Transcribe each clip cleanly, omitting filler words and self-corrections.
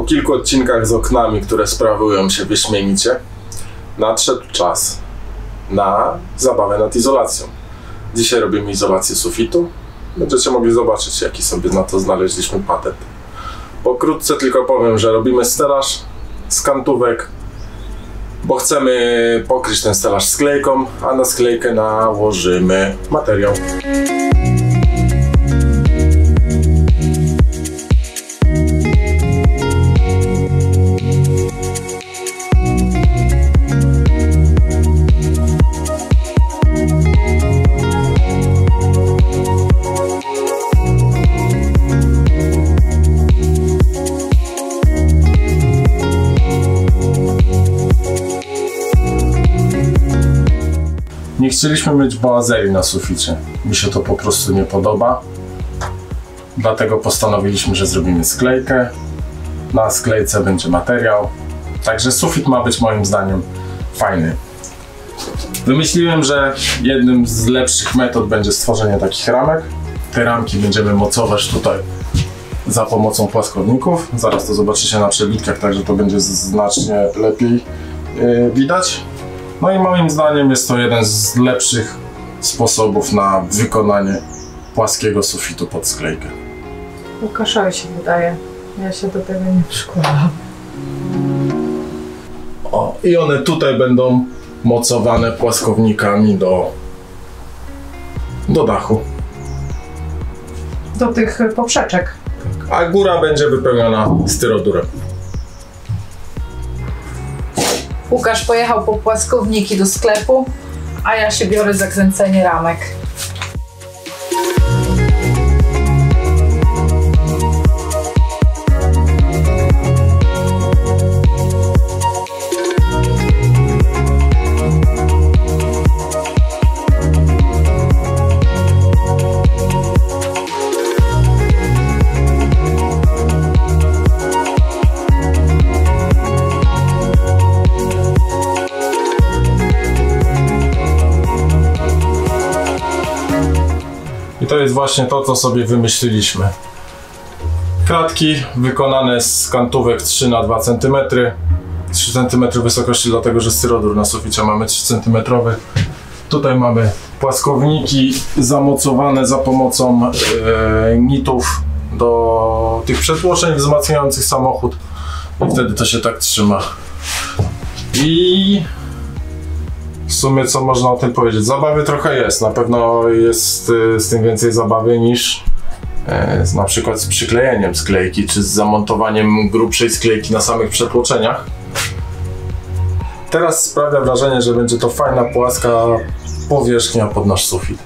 Po kilku odcinkach z oknami, które sprawują się wyśmienicie, nadszedł czas na zabawę nad izolacją. Dzisiaj robimy izolację sufitu. Będziecie mogli zobaczyć, jaki sobie na to znaleźliśmy patent. Pokrótce tylko powiem, że robimy stelaż z kantówek, bo chcemy pokryć ten stelaż sklejką, a na sklejkę nałożymy materiał. Nie chcieliśmy mieć boazerii na suficie. Mi się to po prostu nie podoba. Dlatego postanowiliśmy, że zrobimy sklejkę. Na sklejce będzie materiał. Także sufit ma być moim zdaniem fajny. Wymyśliłem, że jednym z lepszych metod będzie stworzenie takich ramek. Te ramki będziemy mocować tutaj za pomocą płaskowników. Zaraz to zobaczycie na przebitkach, także to będzie znacznie lepiej widać. No i moim zdaniem jest to jeden z lepszych sposobów na wykonanie płaskiego sufitu pod sklejkę. Łukaszowi się wydaje. Ja się do tego nie przykładam. O, i one tutaj będą mocowane płaskownikami do dachu. Do tych poprzeczek. A góra będzie wypełniona styrodurem. Łukasz pojechał po płaskowniki do sklepu, a ja się biorę za kręcenie ramek. I to jest właśnie to, co sobie wymyśliliśmy. Kratki wykonane z kantówek 3 na 2 cm. 3 cm wysokości, dlatego że styrodur na suficie mamy 3 cm. Tutaj mamy płaskowniki zamocowane za pomocą nitów do tych przetłoczeń wzmacniających samochód. I wtedy to się tak trzyma. I w sumie co można o tym powiedzieć? Zabawy trochę jest. Na pewno jest z tym więcej zabawy niż na przykład z przyklejeniem sklejki, czy z zamontowaniem grubszej sklejki na samych przetłoczeniach. Teraz sprawia wrażenie, że będzie to fajna, płaska powierzchnia pod nasz sufit.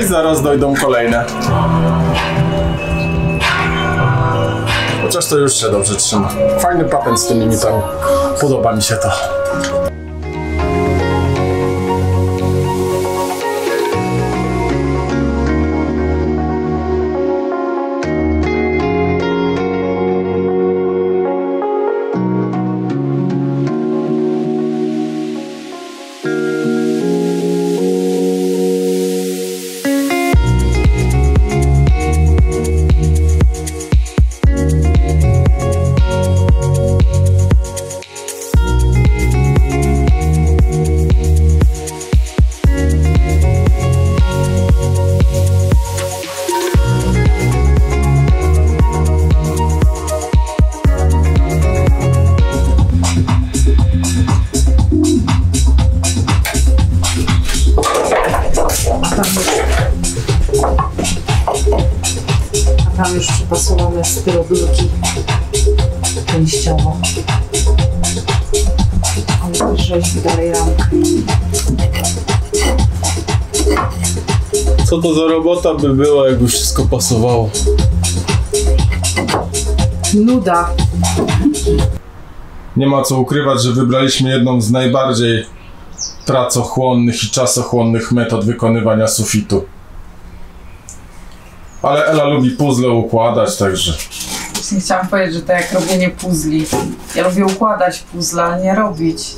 I zaraz dojdą kolejne. Chociaż to już się dobrze trzyma. Fajny patent z tymi limitami. Podoba mi się to. Tam już przypasowane styrodurki częściowo. Ale rzeźbi dalej ramkę. Co to za robota by była, jakby wszystko pasowało? Nuda. Nie ma co ukrywać, że wybraliśmy jedną z najbardziej pracochłonnych i czasochłonnych metod wykonywania sufitu. Ale Ela lubi puzzle układać, także... Właśnie chciałam powiedzieć, że to jak robienie puzli. Ja lubię układać puzzle, ale nie robić.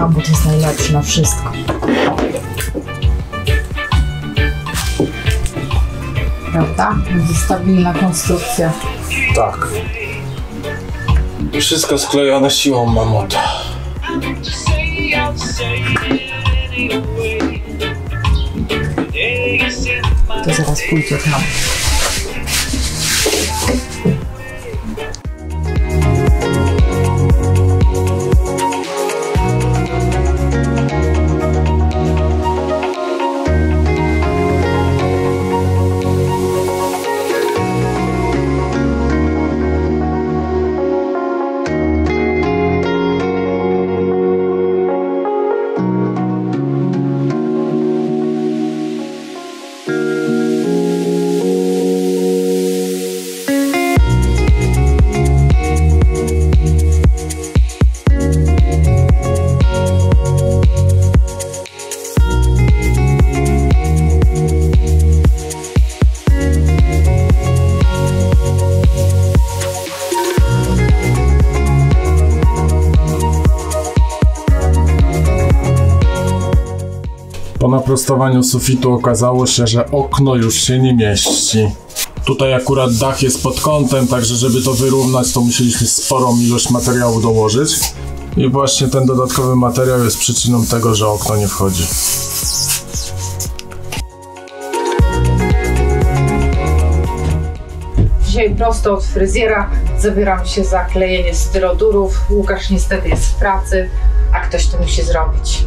A, bo to jest najlepszy na wszystko. Prawda? Będzie stabilna konstrukcja. Tak. Wszystko sklejone siłą mamota. To zaraz pójdzie tam. Po naprostowaniu sufitu okazało się, że okno już się nie mieści. Tutaj akurat dach jest pod kątem, także żeby to wyrównać, to musieliśmy sporą ilość materiału dołożyć. I właśnie ten dodatkowy materiał jest przyczyną tego, że okno nie wchodzi. Dzisiaj prosto od fryzjera zabieram się za klejenie styrodurów. Łukasz niestety jest w pracy, a ktoś to musi zrobić.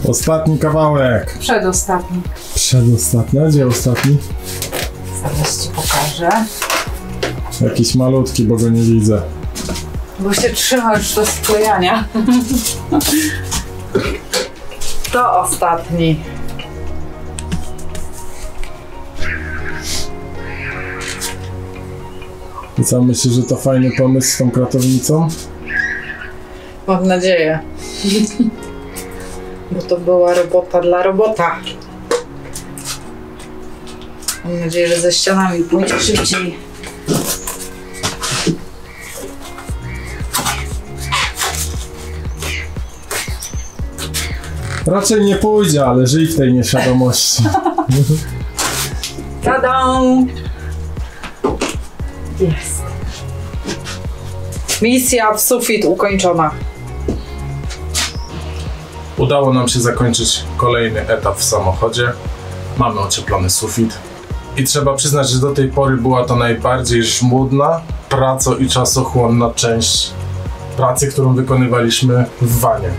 Ostatni kawałek. Przedostatni. Przedostatni. A gdzie ostatni? Zaraz ci pokażę. Jakiś malutki, bo go nie widzę. Bo się trzymasz do sklejania. To ostatni. I co, myślisz, że to fajny pomysł z tą kratownicą? Mam nadzieję. Bo to była robota dla robota. Mam nadzieję, że ze ścianami pójdzie szybciej. Raczej nie pójdzie, ale żyj w tej nieświadomości. Tada! Jest. Misja w sufit ukończona. Udało nam się zakończyć kolejny etap w samochodzie. Mamy ocieplony sufit. I trzeba przyznać, że do tej pory była to najbardziej żmudna, praco- i czasochłonna część pracy, którą wykonywaliśmy w vanie.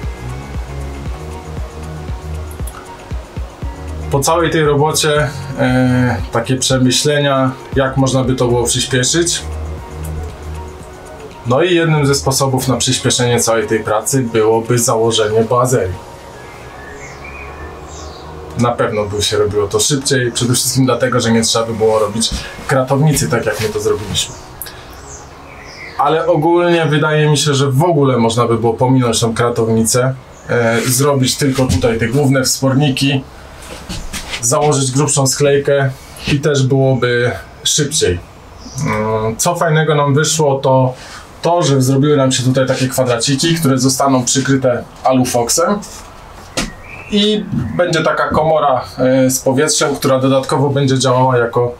Po całej tej robocie takie przemyślenia, jak można by to było przyspieszyć. No i jednym ze sposobów na przyspieszenie całej tej pracy byłoby założenie boazerii. Na pewno by się robiło to szybciej, przede wszystkim dlatego, że nie trzeba by było robić kratownicy, tak jak my to zrobiliśmy. Ale ogólnie wydaje mi się, że w ogóle można by było pominąć tą kratownicę, zrobić tylko tutaj te główne wsporniki, założyć grubszą sklejkę i też byłoby szybciej. Co fajnego nam wyszło, to, że zrobiły nam się tutaj takie kwadraciki, które zostaną przykryte alufoksem I będzie taka komora z powietrzem, która dodatkowo będzie działała jako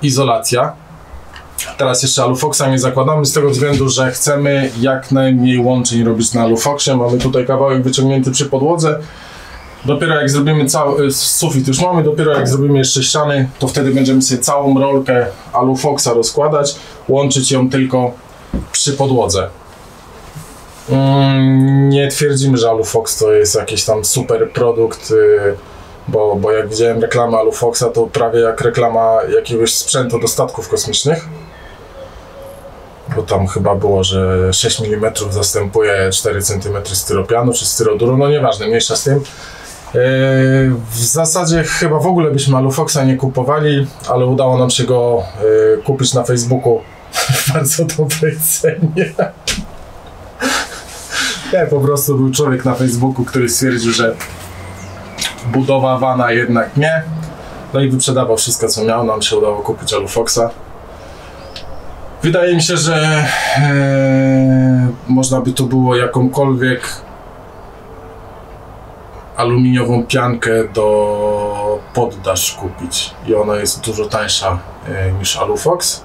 izolacja. Teraz jeszcze Alufoxa nie zakładamy z tego względu, że chcemy jak najmniej łączeń robić na Alufoxie. Mamy tutaj kawałek wyciągnięty przy podłodze. Dopiero jak zrobimy cały sufit już mamy, dopiero jak zrobimy jeszcze ściany, to wtedy będziemy sobie całą rolkę Alufoxa rozkładać, łączyć ją tylko przy podłodze. Nie twierdzimy, że Alufox to jest jakiś tam super produkt, bo jak widziałem reklamę Alufoxa, to prawie jak reklama jakiegoś sprzętu do statków kosmicznych. Bo tam chyba było, że 6 mm zastępuje 4 cm styropianu czy styroduru, no nieważne, mniejsza z tym. W zasadzie chyba w ogóle byśmy Alufoxa nie kupowali, ale udało nam się go kupić na Facebooku w bardzo dobrej cenie. Nie, po prostu był człowiek na Facebooku, który stwierdził, że budowa vana jednak nie. No i wyprzedawał wszystko, co miał. Nam się udało kupić Alufoxa. Wydaje mi się, że można by tu było jakąkolwiek aluminiową piankę do poddasz kupić. I ona jest dużo tańsza niż Alufox.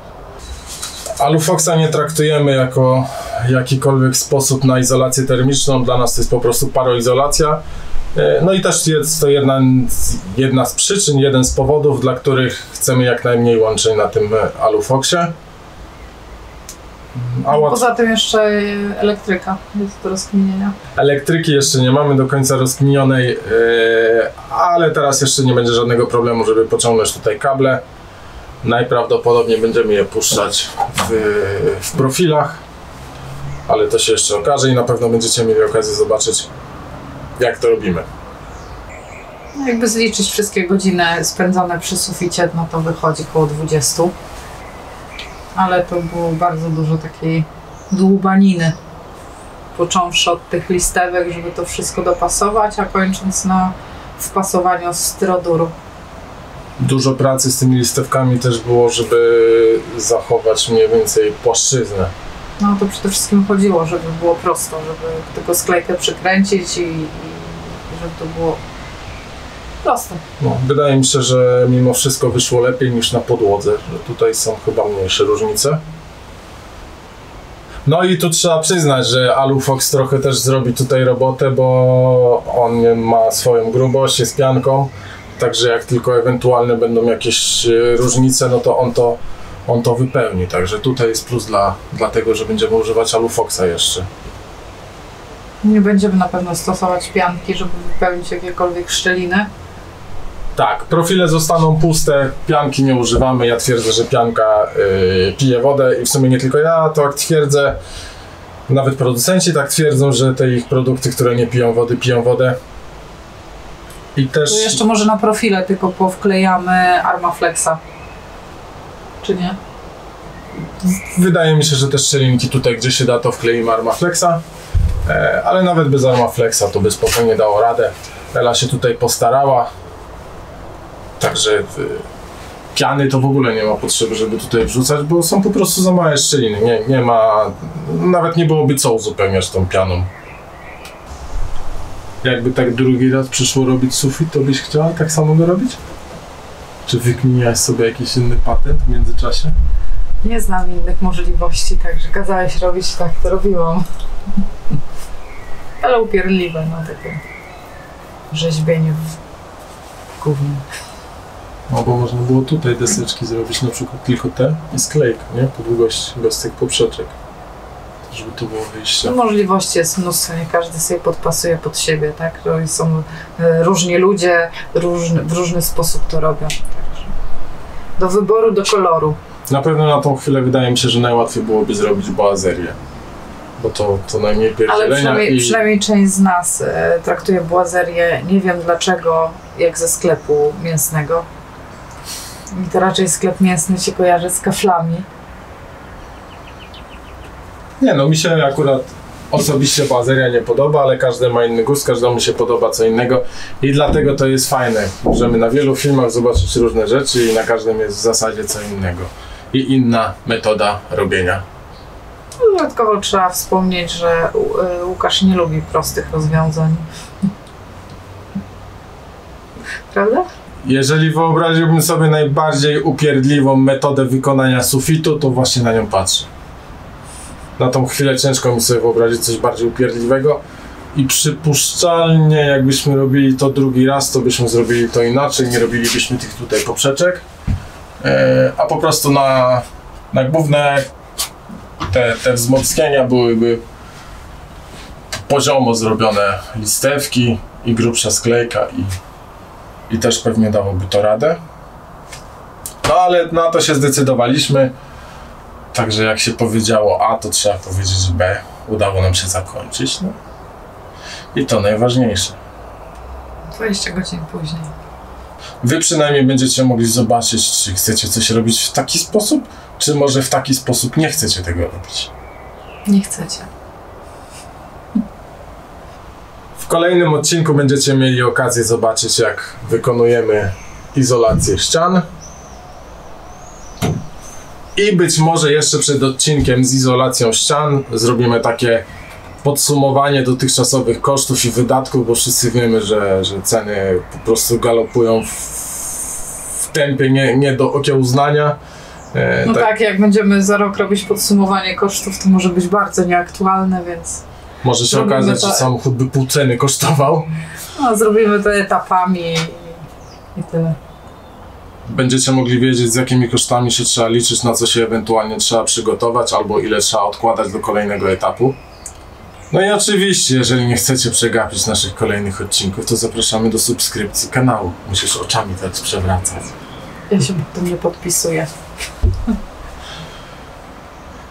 Alufoxa nie traktujemy jako jakikolwiek sposób na izolację termiczną. Dla nas to jest po prostu paroizolacja. No i też jest to jedna z przyczyn, jeden z powodów, dla których chcemy jak najmniej łączeń na tym Alufoxie. Poza tym jeszcze elektryka jest do rozkminienia. Elektryki jeszcze nie mamy do końca rozkminionej, ale teraz jeszcze nie będzie żadnego problemu, żeby pociągnąć tutaj kable. Najprawdopodobniej będziemy je puszczać w profilach, ale to się jeszcze okaże i na pewno będziecie mieli okazję zobaczyć, jak to robimy. Jakby zliczyć wszystkie godziny spędzone przy suficie, no to wychodzi około 20. Ale to było bardzo dużo takiej dłubaniny. Począwszy od tych listewek, żeby to wszystko dopasować, a kończąc na wpasowaniu styroduru. Dużo pracy z tymi listewkami też było, żeby zachować mniej więcej płaszczyznę. No to przede wszystkim chodziło, żeby było prosto, żeby tylko sklejkę przykręcić i żeby to było proste. No, wydaje mi się, że mimo wszystko wyszło lepiej niż na podłodze, że tutaj są chyba mniejsze różnice. No i tu trzeba przyznać, że Alufox trochę też zrobi tutaj robotę, bo on ma swoją grubość, jest pianką, także jak tylko ewentualne będą jakieś różnice, no to on to wypełni, także tutaj jest plus dla tego, że będziemy używać Alufoxa jeszcze. Nie będziemy na pewno stosować pianki, żeby wypełnić jakiekolwiek szczeliny. Tak, profile zostaną puste, pianki nie używamy. Ja twierdzę, że pianka pije wodę i w sumie nie tylko ja to tak twierdzę. Nawet producenci tak twierdzą, że te ich produkty, które nie piją wodę. I też... To jeszcze może na profile tylko powklejamy Armaflexa. Czy nie? Wydaje mi się, że te szczelinki tutaj, gdzie się da, to wkleimy Armaflexa. Ale nawet bez Armaflexa to by spokojnie dało radę. Ela się tutaj postarała. Także piany to w ogóle nie ma potrzeby, żeby tutaj wrzucać, bo są po prostu za małe szczeliny. Nie ma, nawet nie byłoby co uzupełniać tą pianą. Jakby tak drugi raz przyszło robić sufit, to byś chciała tak samo go robić? Czy wykminiłaś sobie jakiś inny patent w międzyczasie? Nie znam innych możliwości, także kazałeś robić tak, to robiłam. Ale upierdliwe, no takie rzeźbienie w gównie. No bo można było tutaj deseczki zrobić, na przykład tylko te i sklejkę, nie? Po długości bez tych poprzeczek. Żeby to było wyjście. No, możliwości jest mnóstwo, nie każdy sobie podpasuje pod siebie, tak? Są różni ludzie, w różny sposób to robią. Także do wyboru, do koloru. Na pewno na tą chwilę wydaje mi się, że najłatwiej byłoby zrobić boazerię. Bo to najmniej pierdzielenia. Ale przynajmniej część z nas traktuje boazerię, nie wiem dlaczego, jak ze sklepu mięsnego. I to raczej sklep mięsny się kojarzy z kaflami. Nie no, mi się akurat osobiście boazeria nie podoba, ale każdy ma inny gust, każdemu się podoba co innego i dlatego to jest fajne. Możemy na wielu filmach zobaczyć różne rzeczy i na każdym jest w zasadzie co innego. I inna metoda robienia. Dodatkowo trzeba wspomnieć, że Łukasz nie lubi prostych rozwiązań. Prawda? Jeżeli wyobraziłbym sobie najbardziej upierdliwą metodę wykonania sufitu, to właśnie na nią patrzę. Na tą chwilę ciężko mi sobie wyobrazić coś bardziej upierdliwego i przypuszczalnie jakbyśmy robili to drugi raz, to byśmy zrobili to inaczej, nie robilibyśmy tych tutaj poprzeczek, a po prostu na główne te wzmocnienia byłyby poziomo zrobione listewki i grubsza sklejka i też pewnie dałoby to radę. No ale na to się zdecydowaliśmy. Także jak się powiedziało A, to trzeba powiedzieć B. Udało nam się zakończyć. No. I to najważniejsze. 20 godzin później. Wy przynajmniej będziecie mogli zobaczyć, czy chcecie coś robić w taki sposób, czy może w taki sposób nie chcecie tego robić. Nie chcecie. W kolejnym odcinku będziecie mieli okazję zobaczyć, jak wykonujemy izolację ścian. I być może jeszcze przed odcinkiem z izolacją ścian zrobimy takie podsumowanie dotychczasowych kosztów i wydatków, bo wszyscy wiemy, że ceny po prostu galopują w tempie nie do okiełznania. No tak, jak będziemy za rok robić podsumowanie kosztów, to może być bardzo nieaktualne, więc... Może się okazać, że samochód by pół ceny kosztował. No, zrobimy to etapami i tyle. Będziecie mogli wiedzieć, z jakimi kosztami się trzeba liczyć, na co się ewentualnie trzeba przygotować, albo ile trzeba odkładać do kolejnego etapu. No i oczywiście, jeżeli nie chcecie przegapić naszych kolejnych odcinków, to zapraszamy do subskrypcji kanału. Musisz oczami teraz przewracać. Ja się pod tym nie podpisuję.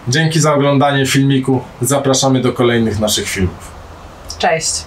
Dzięki za oglądanie filmiku. Zapraszamy do kolejnych naszych filmów. Cześć!